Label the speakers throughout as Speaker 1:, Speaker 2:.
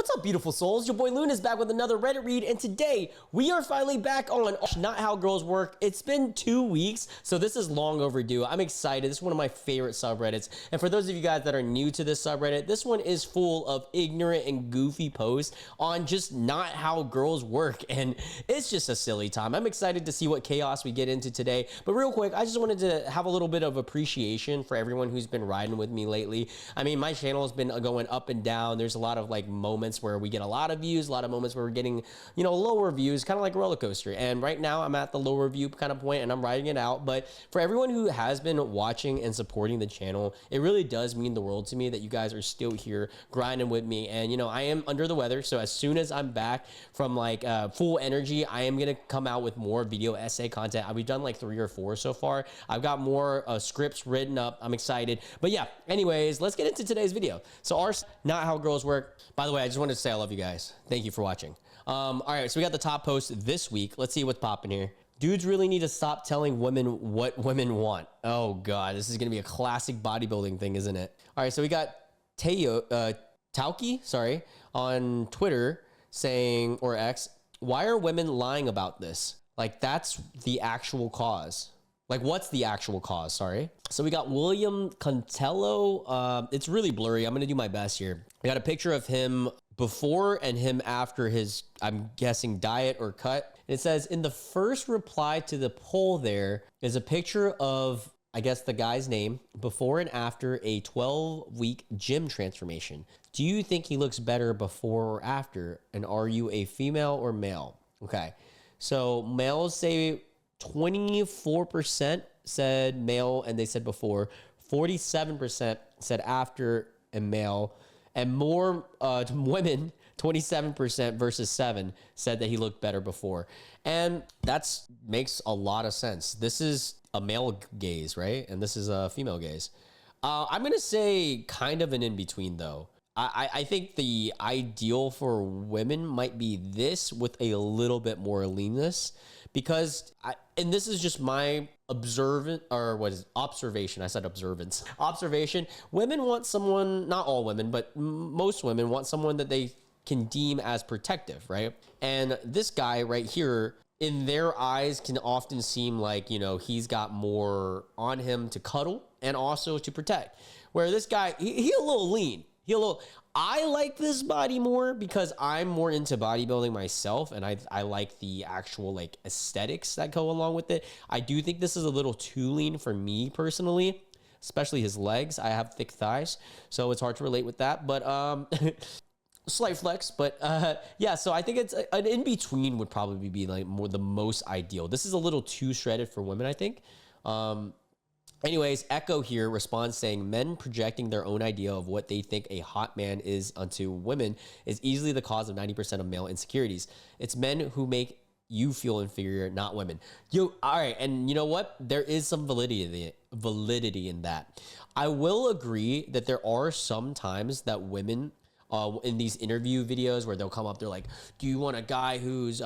Speaker 1: What's up, beautiful souls? Your boy Loon is back with another Reddit read, and today we are finally back on Not How Girls Work. It's been 2 weeks, so this is long overdue. I'm excited. This is one of my favorite subreddits, and for those of you guys that are new to this subreddit, this one is full of ignorant and goofy posts on just not how girls work, and it's just a silly time. I'm excited to see what chaos we get into today, but real quick, I just wanted to have a little bit of appreciation for everyone who's been riding with me lately. I mean, my channel has been going up and down. There's a lot of like moments where we get a lot of views, a lot of moments where we're getting, you know, lower views, kind of like a roller coaster. And right now I'm at the lower view kind of point and I'm riding it out. But for everyone who has been watching and supporting the channel, it really does mean the world to me that you guys are still here grinding with me. And, you know, I am under the weather. So as soon as I'm back from like full energy, I am going to come out with more video essay content. We've done like 3 or 4 so far. I've got more scripts written up. I'm excited. But yeah, anyways, let's get into today's video. So our Not How Girls Work. By the way, I just wanted to say I love you guys. Thank you for watching. All right, so we got the top post this week. Let's see what's popping here. Dudes really need to stop telling women what women want. Oh God, this is gonna be a classic bodybuilding thing, isn't it? All right, so we got Tauki, sorry, on Twitter saying, or X, why are women lying about this? Like, that's the actual cause. Like, what's the actual cause? Sorry. So we got William Contello. It's really blurry. I'm going to do my best here. I got a picture of him before and him after his, I'm guessing, diet or cut. And it says, in the first reply to the poll there is a picture of, I guess, the guy's name before and after a 12-week gym transformation. Do you think he looks better before or after? And are you a female or male? Okay. So males say 24% said male and they said before, 47% said after and male, and more women, 27% versus 7 said that he looked better before. And that makes a lot of sense. This is a male gaze, right? And this is a female gaze. I'm going to say kind of an in-between though. I think the ideal for women might be this with a little bit more leanness, because and this is just my observation. I said observance. Observation. Women want someone, not all women, but most women want someone that they can deem as protective, right? And this guy right here, in their eyes, can often seem like, you know, he's got more on him to cuddle and also to protect. Where this guy, he a little lean. I like this body more because I'm more into bodybuilding myself, and I like the actual like aesthetics that go along with it. I do think this is a little too lean for me personally, especially his legs. I have thick thighs, so it's hard to relate with that, but slight flex, but yeah, so I think it's an in-between would probably be like the most ideal. This is a little too shredded for women, I think. Anyways, Echo here responds saying, men projecting their own idea of what they think a hot man is onto women is easily the cause of 90% of male insecurities. It's men who make you feel inferior, not women. All right, and you know what? There is some validity in that. I will agree that there are some times that women in these interview videos where they'll come up, they're like, do you want a guy who's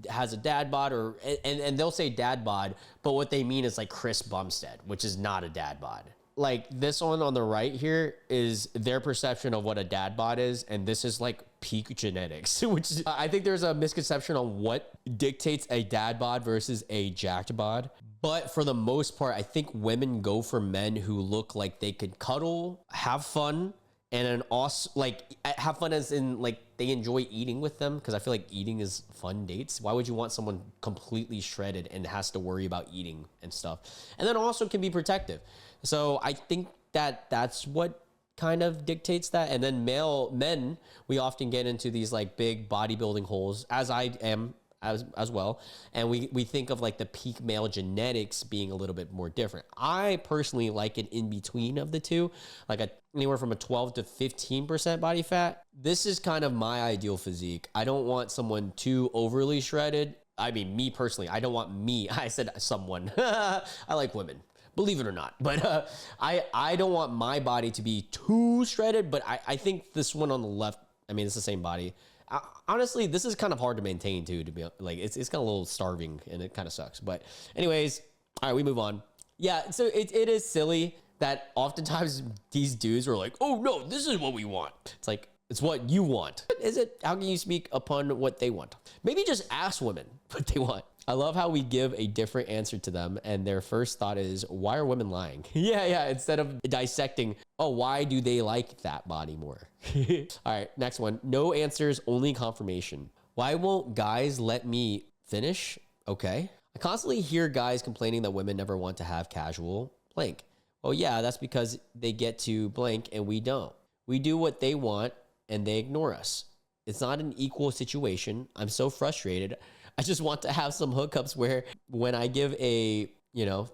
Speaker 1: has a dad bod, or and they'll say dad bod, but what they mean is like Chris Bumstead, which is not a dad bod. Like this one on the right here is their perception of what a dad bod is, and this is like peak genetics, which is, I think there's a misconception on what dictates a dad bod versus a jacked bod. But for the most part, I think women go for men who look like they could cuddle, have fun, and an awesome, like, have fun as in, like, they enjoy eating with them, because I feel like eating is fun dates. Why would you want someone completely shredded and has to worry about eating and stuff? And then also can be protective. So I think that that's what kind of dictates that. And then men, we often get into these, like, big bodybuilding holes, as I am as well. And we think of like the peak male genetics being a little bit more different. I personally like it in between of the two, like anywhere from a 12 to 15% body fat. This is kind of my ideal physique. I don't want someone too overly shredded. I mean, me personally, I don't want me. I said someone. I like women, believe it or not. But I don't want my body to be too shredded, but I think this one on the left, I mean, it's the same body. Honestly, this is kind of hard to maintain too, to be like, it's kind of a little starving and it kind of sucks. But anyways, all right, we move on. Yeah, so it is silly that oftentimes these dudes are like, oh no, this is what we want. It's like, It's what you want. Is it? How can you speak upon what they want? Maybe just ask women what they want. I love how we give a different answer to them and their first thought is, why are women lying? Yeah. Instead of dissecting, oh, why do they like that body more? All right, next one. No answers, only confirmation. Why won't guys let me finish? Okay. I constantly hear guys complaining that women never want to have casual blank. Well, yeah, that's because they get to blank and we don't. We do what they want and they ignore us. It's not an equal situation. I'm so frustrated. I just want to have some hookups where when I give a,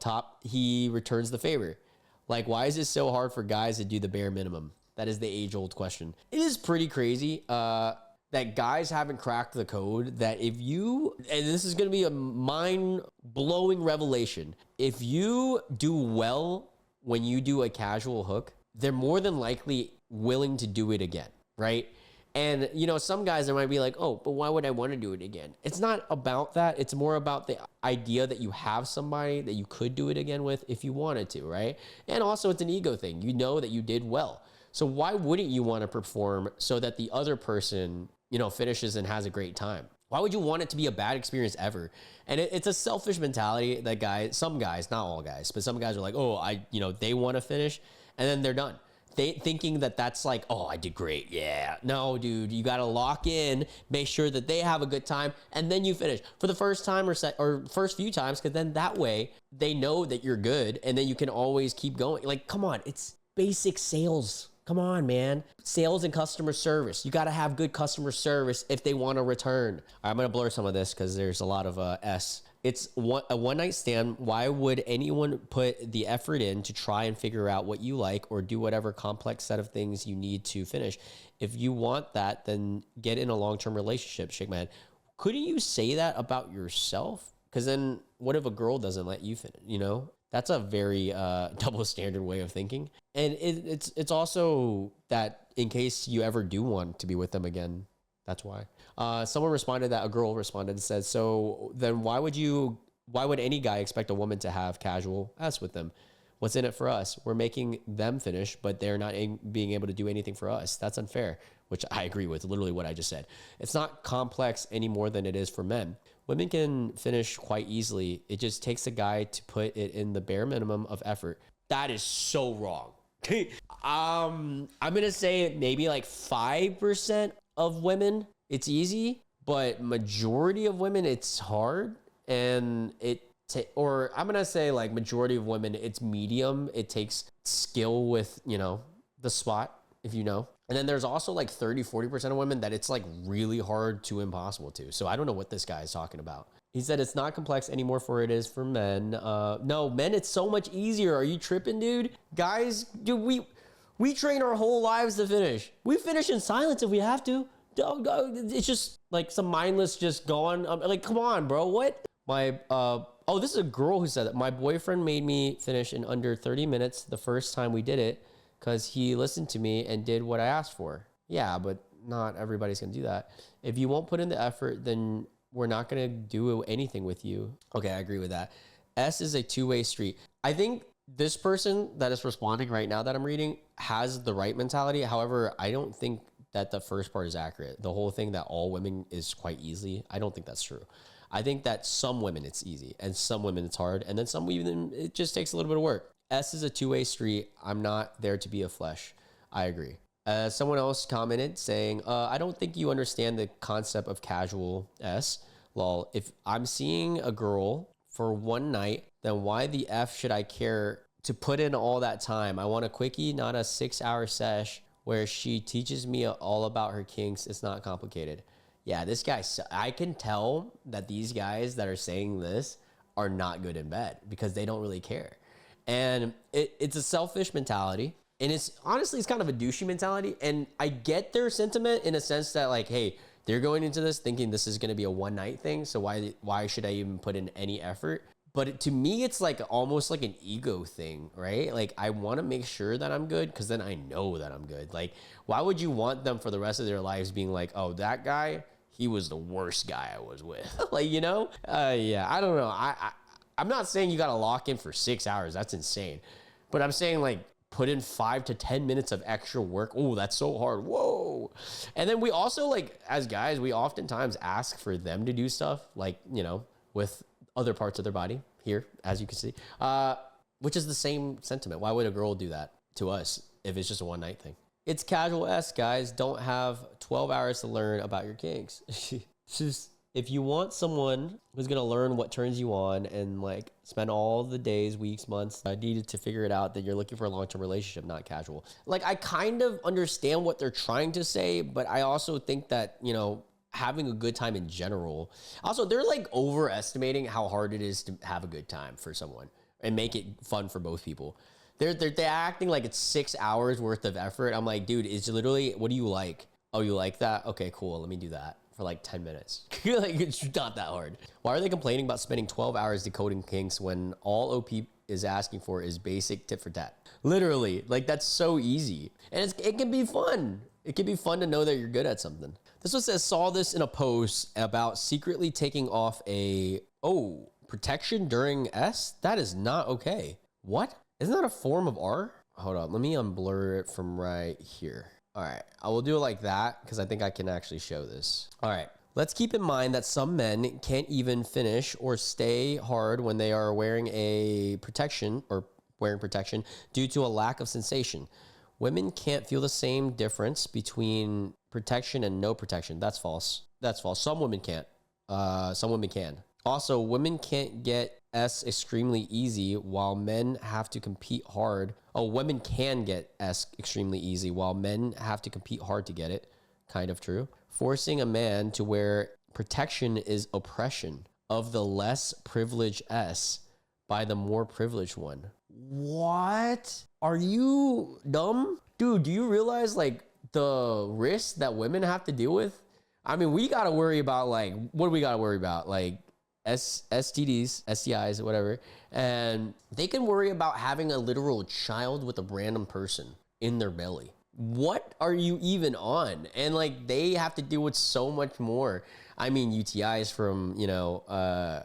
Speaker 1: top, he returns the favor. Like, why is it so hard for guys to do the bare minimum? That is the age-old question. It is pretty crazy that guys haven't cracked the code that if you, and this is going to be a mind-blowing revelation, if you do well when you do a casual hook, they're more than likely willing to do it again, right? And, some guys that might be like, oh, but why would I want to do it again? It's not about that. It's more about the idea that you have somebody that you could do it again with if you wanted to, right? And also it's an ego thing. You know that you did well. So why wouldn't you want to perform so that the other person, finishes and has a great time? Why would you want it to be a bad experience ever? And it's a selfish mentality that some guys, not all guys, but some guys are like, oh, they want to finish and then they're done. They thinking that that's like, oh, I did great. Yeah. No, dude, you got to lock in, make sure that they have a good time, and then you finish for the first time or first few times, because then that way they know that you're good, and then you can always keep going. Like, come on, it's basic sales. Come on, man. Sales and customer service. You got to have good customer service if they want to return. All right, I'm going to blur some of this because there's a lot of S. It's a one-night stand. Why would anyone put the effort in to try and figure out what you like or do whatever complex set of things you need to finish? If you want that, then get in a long-term relationship, Shake Man. Couldn't you say that about yourself? Because then what if a girl doesn't let you finish, That's a very double standard way of thinking. And it's also that in case you ever do want to be with them again, that's why. Someone responded that a girl responded and said, so then why would any guy expect a woman to have casual sex with them? What's in it for us? We're making them finish, but they're not being able to do anything for us. That's unfair, which I agree with, literally what I just said. It's not complex any more than it is for men. Women can finish quite easily. It just takes a guy to put it in the bare minimum of effort. That is so wrong. I'm going to say maybe like 5% of women, it's easy, but majority of women, it's hard. And or I'm going to say like majority of women, it's medium. It takes skill with, the spot, if you know. And then there's also like 30-40% of women that it's like really hard to impossible to. So I don't know what this guy is talking about. He said it's not complex anymore for it is for men. No, men, it's so much easier. Are you tripping, dude? Guys, dude, we train our whole lives to finish. We finish in silence if we have to. It's just like some mindless just going. Like, come on, bro. What? This is a girl who said that. My boyfriend made me finish in under 30 minutes the first time we did it because he listened to me and did what I asked for. Yeah, but not everybody's going to do that. If you won't put in the effort, then we're not going to do anything with you. Okay, I agree with that. S is a two-way street. I think this person that is responding right now that I'm reading has the right mentality. However, I don't think that the first part is accurate. The whole thing that all women is quite easy, I don't think that's true. I think that some women it's easy and some women it's hard. And then some women it just takes a little bit of work. S is a two-way street. I'm not there to be a flesh. I agree. Someone else commented saying, I don't think you understand the concept of casual S. Lol. If I'm seeing a girl for one night, then why the F should I care to put in all that time? I want a quickie, not a 6-hour sesh where she teaches me all about her kinks. It's not complicated. Yeah, this guy, I can tell that these guys that are saying this are not good in bed because they don't really care. And it's a selfish mentality. And it's honestly, it's kind of a douchey mentality. And I get their sentiment in a sense that like, hey, they're going into this thinking this is going to be a one night thing. So why should I even put in any effort? But to me, it's like almost like an ego thing, right? Like I want to make sure that I'm good because then I know that I'm good. Like, why would you want them for the rest of their lives being like, oh, that guy, he was the worst guy I was with. Like, yeah, I don't know. I'm not saying you got to lock in for 6 hours. That's insane. But I'm saying like put in 5 to 10 minutes of extra work. Oh, that's so hard. Whoa. And then we also, like, as guys, we oftentimes ask for them to do stuff, like, you know, with other parts of their body here, as you can see, which is the same sentiment. Why would a girl do that to us if it's just a one night thing? It's casual-esque, guys. Don't have 12 hours to learn about your kinks. Just, if you want someone who's going to learn what turns you on and like spend all the days, weeks, months needed to figure it out, that you're looking for a long-term relationship, not casual. Like, I kind of understand what they're trying to say, but I also think that, you know, having a good time in general. Also, they're like overestimating how hard it is to have a good time for someone and make it fun for both people. They're acting like it's 6 hours worth of effort. I'm like, dude, it's literally, what do you like? Oh, you like that? Okay, cool. Let me do that for like 10 minutes. Like, it's not that hard. Why are they complaining about spending 12 hours decoding kinks when all OP is asking for is basic tit for tat? Literally, like, that's so easy. And it can be fun. It can be fun to know that you're good at something. This one says, saw this in a post about secretly taking off protection during S? That is not okay. What? Isn't that a form of R? Hold on, let me unblur it from right here. All right, I will do it like that because I think I can actually show this. All right, let's keep in mind that some men can't even finish or stay hard when they are wearing protection due to a lack of sensation. Women can't feel the same difference between protection and no protection. That's false. That's false. Some women can't. Some women can. Also, women can't get S extremely easy while men have to compete hard. Oh, women can get S extremely easy while men have to compete hard to get it. Kind of true. Forcing a man to wear protection is oppression of the less privileged S by the more privileged one. What? Are you dumb? Dude, do you realize like the risks that women have to deal with? I mean, we got to worry about like, what do we got to worry about? Like STDs, STIs, whatever. And they can worry about having a literal child with a random person in their belly. What are you even on? And like, they have to deal with so much more. I mean, UTIs from, you know,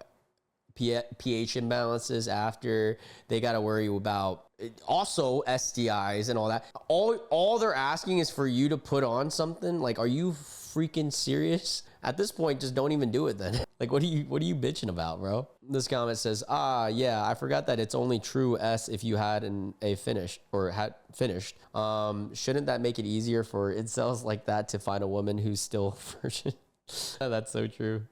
Speaker 1: pH imbalances after. They got to worry about also STIs and all that. All they're asking is for you to put on something. Like, are you freaking serious? At this point, just don't even do it then. Like, what are you bitching about, bro? This comment says, yeah, I forgot that it's only true S if you had had finished. Shouldn't that make it easier for incels like that to find a woman who's still virgin? That's so true.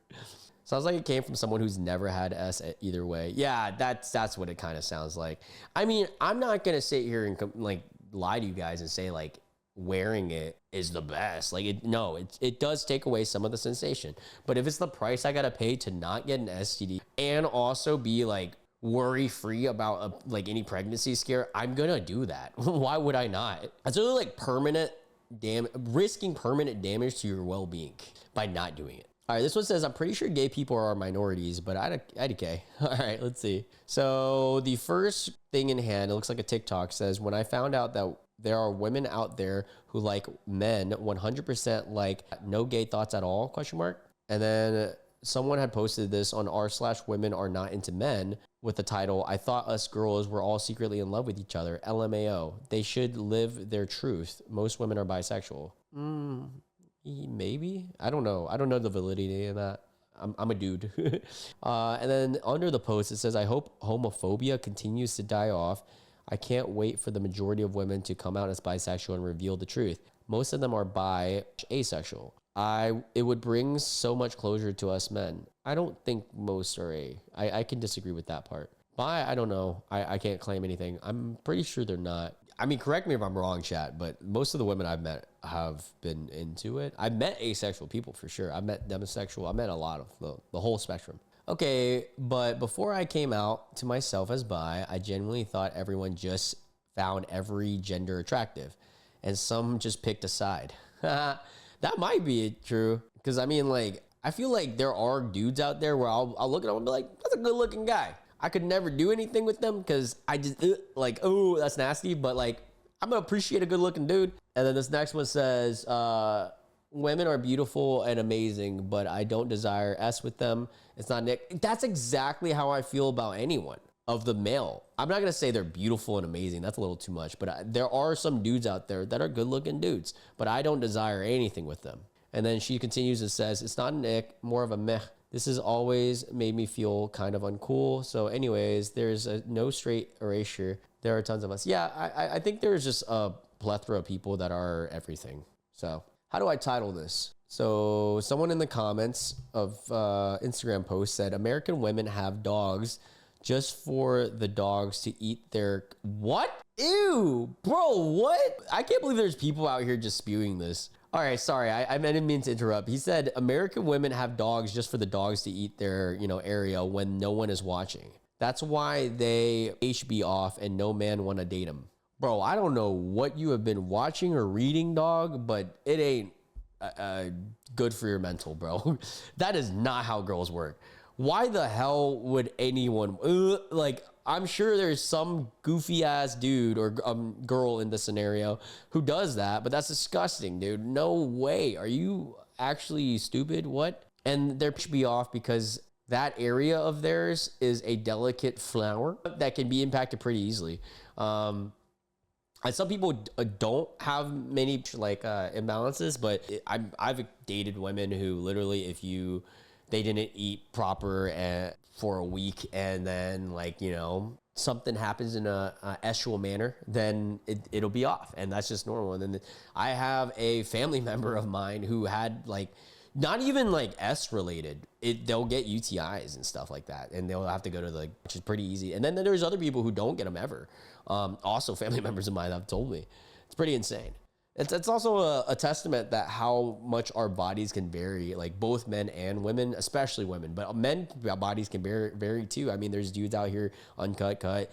Speaker 1: Sounds like it came from someone who's never had S either way. Yeah, that's what it kind of sounds like. I mean, I'm not gonna sit here and like lie to you guys and say like wearing it is the best. Like, it does take away some of the sensation. But if it's the price I gotta pay to not get an STD and also be like worry free about like any pregnancy scare, I'm gonna do that. Why would I not? It's really like risking permanent damage to your well-being by not doing it. All right, this one says, I'm pretty sure gay people are minorities, but IDK. All right, let's see. So the first thing in hand, it looks like a TikTok, says, when I found out that there are women out there who like men 100% like no gay thoughts at all, ? And then someone had posted this on r/women are not into men with the title, I thought us girls were all secretly in love with each other. LMAO. They should live their truth. Most women are bisexual. Maybe. I don't know. I don't know the validity of that. I'm a dude. And then under the post, it says, I hope homophobia continues to die off. I can't wait for the majority of women to come out as bisexual and reveal the truth. Most of them are asexual. It would bring so much closure to us men. I don't think most are I can disagree with that part. I don't know. I can't claim anything. I'm pretty sure they're not. I mean, correct me if I'm wrong, chat, but most of the women I've met have been into it. I've met asexual people for sure. I've met demisexual. I've met a lot of the whole spectrum. Okay, but before I came out to myself as bi, I genuinely thought everyone just found every gender attractive, and some just picked a side. That might be true, because I mean, like, I feel like there are dudes out there where I'll look at them and be like, that's a good looking guy. I could never do anything with them because I just like, oh, that's nasty. But like, I'm gonna appreciate a good looking dude. And then this next one says, women are beautiful and amazing, but I don't desire S with them. It's not Nick. That's exactly how I feel about anyone. of the male. I'm not gonna say they're beautiful and amazing. That's a little too much, but there are some dudes out there that are good looking dudes, but I don't desire anything with them. And then she continues and says, it's not an ick, more of a meh. This has always made me feel kind of uncool. So anyways, there's no straight erasure. There are tons of us. Yeah, I think there's just a plethora of people that are everything. So how do I title this? So someone in the comments of Instagram post said, American women have dogs just for the dogs to eat their... What? Ew, bro, what? I can't believe there's people out here just spewing this. All right, sorry, I didn't mean to interrupt. He said, American women have dogs just for the dogs to eat their, area when no one is watching. That's why they HB off and no man want to date them. Bro, I don't know what you have been watching or reading, dog, but it ain't good for your mental, bro. That is not how girls work. Why the hell would anyone, I'm sure there's some goofy ass dude or girl in the scenario who does that, but that's disgusting, dude. No way. Are you actually stupid? What? And they're be off because that area of theirs is a delicate flower that can be impacted pretty easily. And some people don't have many imbalances, but I've dated women who literally, if they didn't eat proper for a week and then something happens in a estual manner, then it'll be off, and that's just normal. And then I have a family member of mine who had not even S related. They'll get UTIs and stuff like that, and they'll have to go to which is pretty easy. And then there's other people who don't get them ever. Also family members of mine have told me. It's pretty insane. It's also a testament that how much our bodies can vary, both men and women, especially women, but men bodies can vary too. I mean, there's dudes out here uncut, cut,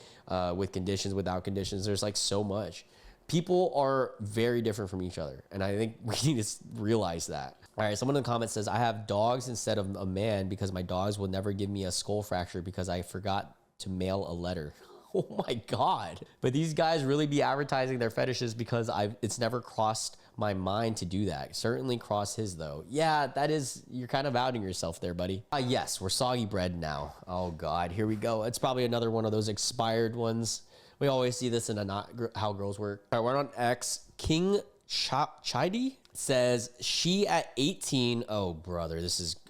Speaker 1: with conditions, without conditions. There's so much. People are very different from each other, and I think we need to realize that. All right, someone in the comments says, I have dogs instead of a man because my dogs will never give me a skull fracture because I forgot to mail a letter. Oh my God. But these guys really be advertising their fetishes because it's never crossed my mind to do that. Certainly crossed his though. Yeah, you're kind of outing yourself there, buddy. Yes, we're soggy bread now. Oh God, here we go. It's probably another one of those expired ones. We always see this in a Not How Girls Work. All right, we're on X. King Chidi says, she at 18, oh brother,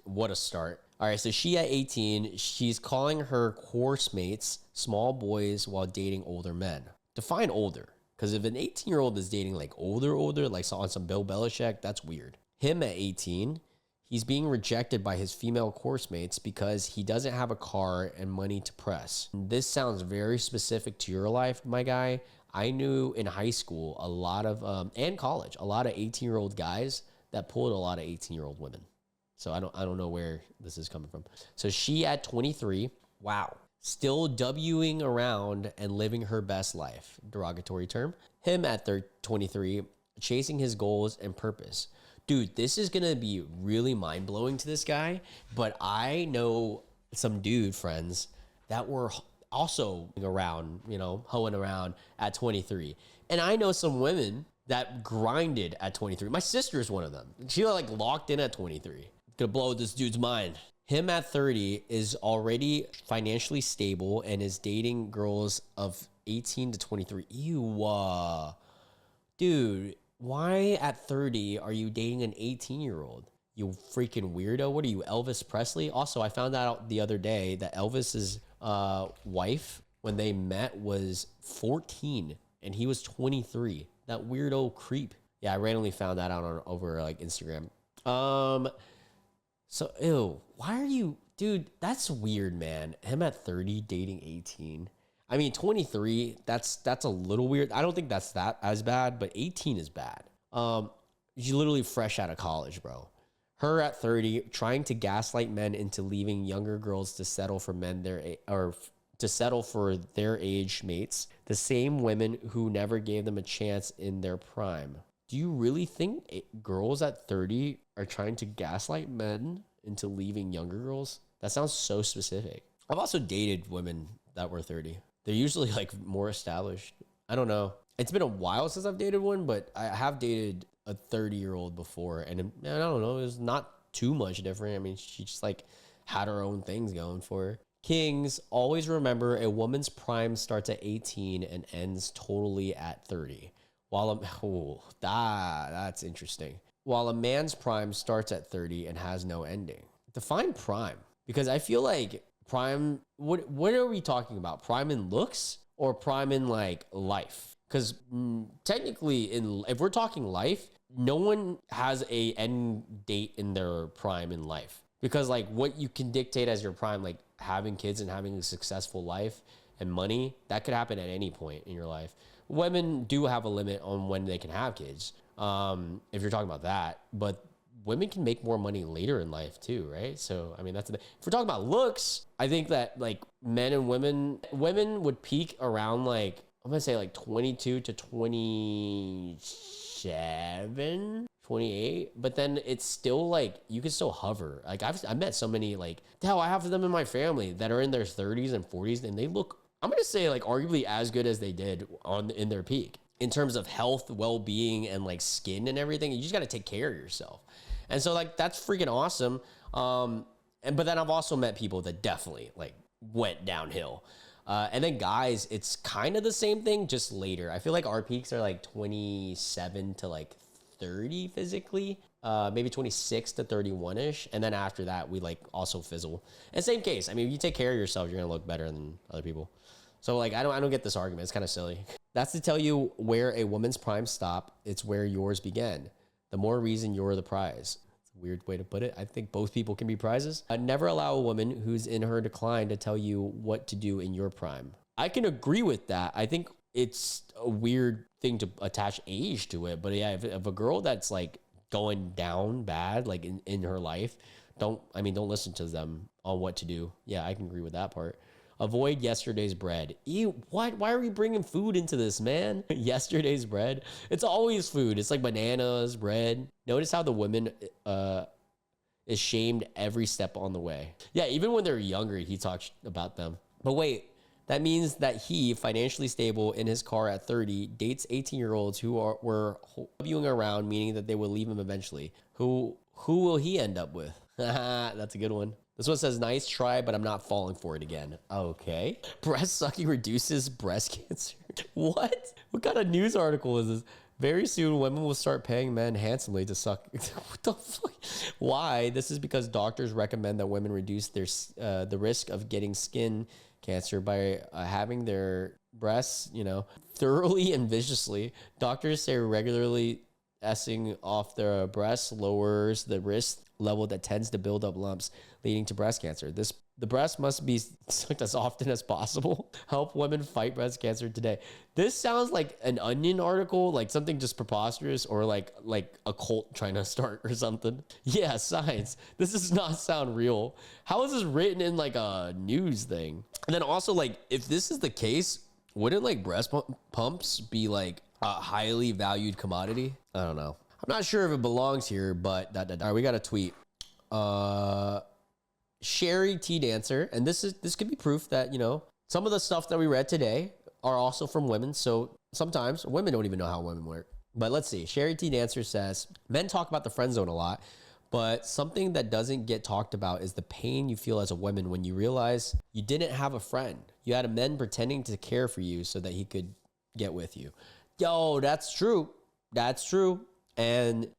Speaker 1: what a start. All right, so she at 18, she's calling her course mates small boys while dating older men. Define older, because if an 18-year-old is dating older, on some Bill Belichick, that's weird. Him at 18, he's being rejected by his female course mates because he doesn't have a car and money to press. This sounds very specific to your life, my guy. I knew in high school a lot of, and college, a lot of 18-year-old guys that pulled a lot of 18-year-old women. So I don't know where this is coming from. So she at 23, wow, still Wing around and living her best life, derogatory term. Him at 23, chasing his goals and purpose. Dude, this is gonna be really mind-blowing to this guy, but I know some dude friends that were also around, hoeing around at 23. And I know some women that grinded at 23. My sister is one of them. She locked in at 23. Gonna blow this dude's mind. Him at 30 is already financially stable and is dating girls of 18 to 23. Ew. Dude, why at 30 are you dating an 18-year-old? You freaking weirdo. What are you, Elvis Presley? Also, I found out the other day that Elvis's wife, when they met, was 14 and he was 23. That weirdo creep. Yeah, I randomly found that out over Instagram. So, ew, why are you, dude, that's weird, man. Him at 30 dating 18. I mean, 23, that's a little weird. I don't think that's that as bad, but 18 is bad. You literally fresh out of college, bro. Her at 30, trying to gaslight men into leaving younger girls to settle for their age mates. The same women who never gave them a chance in their prime. Do you really think girls at 30 are trying to gaslight men into leaving younger girls? That sounds so specific. I've also dated women that were 30. They're usually more established. I don't know. It's been a while since I've dated one, but I have dated a 30-year-old before, and I don't know, it was not too much different. I mean, she just had her own things going for her. Kings, always remember a woman's prime starts at 18 and ends totally at 30. That's interesting. While a man's prime starts at 30 and has no ending. Define prime, because I feel like prime, what are we talking about? Prime in looks or prime in like life? Because technically, if we're talking life, no one has a end date in their prime in life. Because like what you can dictate as your prime, like having kids and having a successful life and money, that could happen at any point in your life. Women do have a limit on when they can have kids, if you're talking about that. But women can make more money later in life too, right? So, I mean, if we're talking about looks, I think that like men and women would peak around like, I'm gonna say like 22 to 27, 28, but then it's still like, you can still hover. Like I've met so many, like, hell, I have them in my family that are in their 30s and 40s, and they look, I'm gonna say like arguably as good as they did in their peak. In terms of health, well-being, and like skin and everything, you just gotta take care of yourself. And so like, that's freaking awesome. But then I've also met people that definitely like went downhill. And then guys, it's kind of the same thing, just later. I feel like our peaks are like 27 to like 30 physically, maybe 26 to 31-ish. And then after that, we like also fizzle. And same case. I mean, if you take care of yourself, you're gonna look better than other people. So like, I don't get this argument. It's kind of silly. That's to tell you where a woman's prime stop. It's where yours began. The more reason you're the prize. It's a weird way to put it. I think both people can be prizes. Never allow a woman who's in her decline to tell you what to do in your prime. I can agree with that. I think it's a weird thing to attach age to it. But yeah, if a girl that's like going down bad, like in her life, don't listen to them on what to do. Yeah, I can agree with that part. Avoid yesterday's bread. Ew, what? Why are we bringing food into this, man? Yesterday's bread? It's always food. It's like bananas, bread. Notice how the women is shamed every step on the way. Yeah, even when they're younger, he talks about them. But wait, that means that he, financially stable in his car at 30, dates 18-year-olds who were viewing around, meaning that they will leave him eventually. Who will he end up with? That's a good one. This one says, nice try, but I'm not falling for it again. Okay. Breast sucking reduces breast cancer. What? What kind of news article is this? Very soon, women will start paying men handsomely to suck. What the fuck? Why? This is because doctors recommend that women reduce the risk of getting skin cancer by having their breasts, thoroughly and viciously. Doctors say regularly S-ing off their breasts lowers the risk level that tends to build up lumps, leading to breast cancer. The breast must be sucked as often as possible. Help women fight breast cancer today. This sounds like an Onion article, like something just preposterous, or like a cult trying to start or something. Yeah, science. This does not sound real. How is this written in like a news thing? And then also, like, if this is the case, wouldn't like breast pumps be like a highly valued commodity? I don't know. I'm not sure if it belongs here, but all right, we got a tweet. Sherry T Dancer, and this could be proof that some of the stuff that we read today are also from women. So sometimes women don't even know how women work. But let's see. Sherry T Dancer says, men talk about the friend zone a lot, but something that doesn't get talked about is the pain you feel as a woman when you realize you didn't have a friend. You had a man pretending to care for you so that he get with you. Yo, that's true. That's true. And,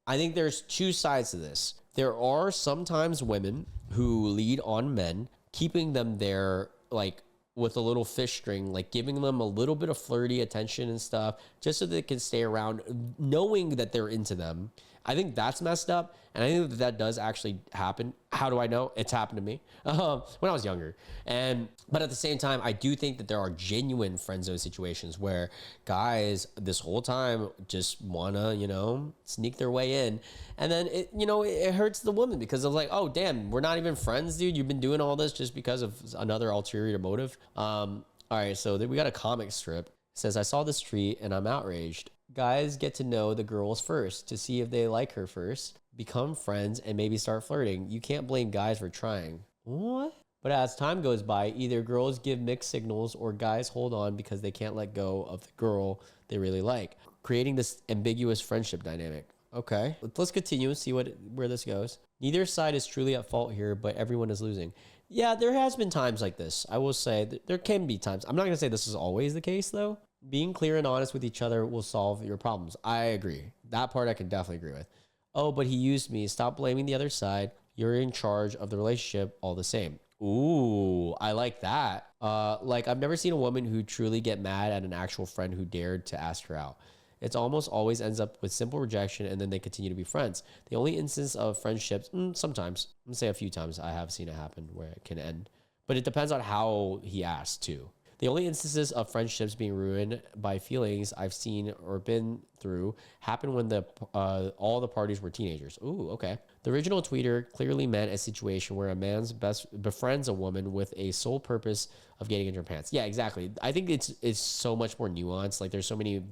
Speaker 1: I think there's two sides to this. There are sometimes women who lead on men, keeping them there, like, with a little fish string, like giving them a little bit of flirty attention and stuff, just so they can stay around, knowing that they're into them. I think that's messed up. And I think that does actually happen. How do I know? It's happened to me when I was younger. But at the same time, I do think that there are genuine friend zone situations where guys this whole time just want to, sneak their way in. And then it hurts the woman because of like, oh, damn, we're not even friends, dude. You've been doing all this just because of another ulterior motive. All right, so we got a comic strip. It says, I saw this tweet and I'm outraged. Guys get to know the girls first to see if they like her first, become friends, and maybe start flirting. You can't blame guys for trying. What? But as time goes by, either girls give mixed signals or guys hold on because they can't let go of the girl they really like, creating this ambiguous friendship dynamic. Okay. Let's continue and see where this goes. Neither side is truly at fault here, but everyone is losing. Yeah, there has been times like this. I will say that there can be times. I'm not going to say this is always the case, though. Being clear and honest with each other will solve your problems. I agree. That part I can definitely agree with. Oh, but he used me. Stop blaming the other side. You're in charge of the relationship all the same. Ooh, I like that. Like, I've never seen a woman who truly get mad at an actual friend who dared to ask her out. It's almost always ends up with simple rejection and then they continue to be friends. The only instance of friendships, sometimes, I'm gonna say a few times I have seen it happen where it can end, but it depends on how he asked too. The only instances of friendships being ruined by feelings I've seen or been through happen when all the parties were teenagers. Ooh, okay. The original tweeter clearly meant a situation where a man's befriends a woman with a sole purpose of getting into her pants. Yeah, exactly. I think it's so much more nuanced. Like there's so many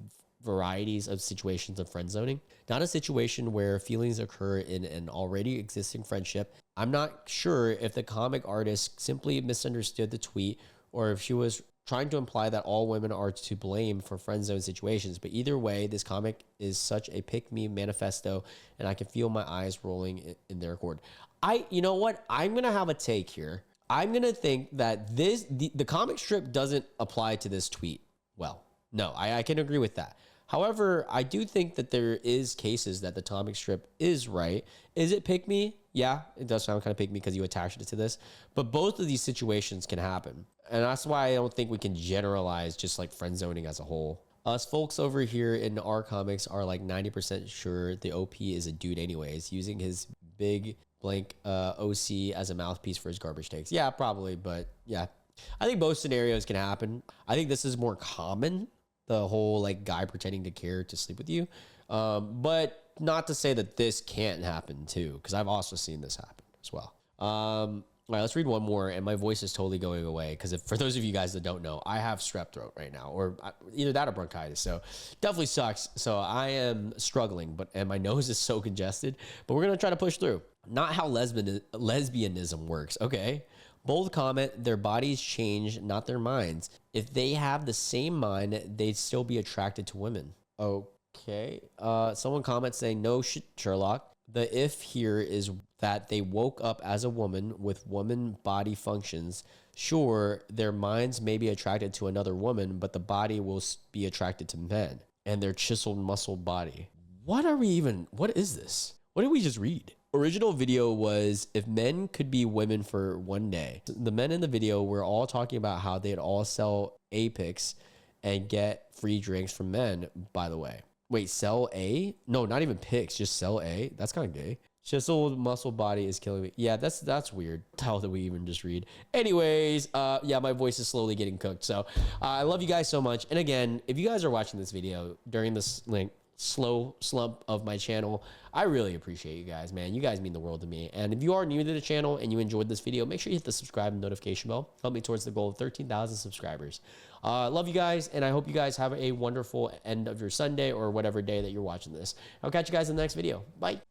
Speaker 1: varieties of situations of friend zoning. Not a situation where feelings occur in an already existing friendship. I'm not sure if the comic artist simply misunderstood the tweet or if she was trying to imply that all women are to blame for friend zone situations. But either way, this comic is such a pick-me manifesto, and I can feel my eyes rolling in their accord. You know what? I'm going to have a take here. I'm going to think that the comic strip doesn't apply to this tweet. Well, no, I can agree with that. However, I do think that there is cases that the comic strip is right. Is it pick me? Yeah, it does sound kind of pick me because you attached it to this. But both of these situations can happen. And that's why I don't think we can generalize just like friend zoning as a whole. Us folks over here in our comics are like 90% sure the OP is a dude anyways, using his big blank OC as a mouthpiece for his garbage takes. Yeah, probably. But yeah, I think both scenarios can happen. I think this is more common. The whole like guy pretending to care to sleep with you. But not to say that this can't happen too, because I've also seen this happen as well. All right, let's read one more, and my voice is totally going away because for those of you guys that don't know, I have strep throat right now, or either that or bronchitis, so definitely sucks. So I am struggling, and my nose is so congested, but we're gonna try to push through. Not how lesbianism works, okay? Both comment their bodies change, not their minds. If they have the same mind, they'd still be attracted to women. Okay. Someone comments saying, no, Sherlock. The if here is that they woke up as a woman with woman body functions. Sure, their minds may be attracted to another woman, but the body will be attracted to men and their chiseled muscled body. What is this? What did we just read? Original video was if men could be women for one day. The men in the video were all talking about how they'd all sell Apex and get free drinks from men, by the way. Wait, sell A? No, not even pics, just sell A? That's kind of gay. Chiseled muscle body is killing me. Yeah, that's weird. How did we even just read? Anyways, yeah, my voice is slowly getting cooked. So I love you guys so much. And again, if you guys are watching this video during this slow slump of my channel, I really appreciate you guys, man. You guys mean the world to me. And if you are new to the channel and you enjoyed this video, make sure you hit the subscribe and notification bell. Help me towards the goal of 13,000 subscribers. Love you guys, and I hope you guys have a wonderful end of your Sunday or whatever day that you're watching this. I'll catch you guys in the next video. Bye.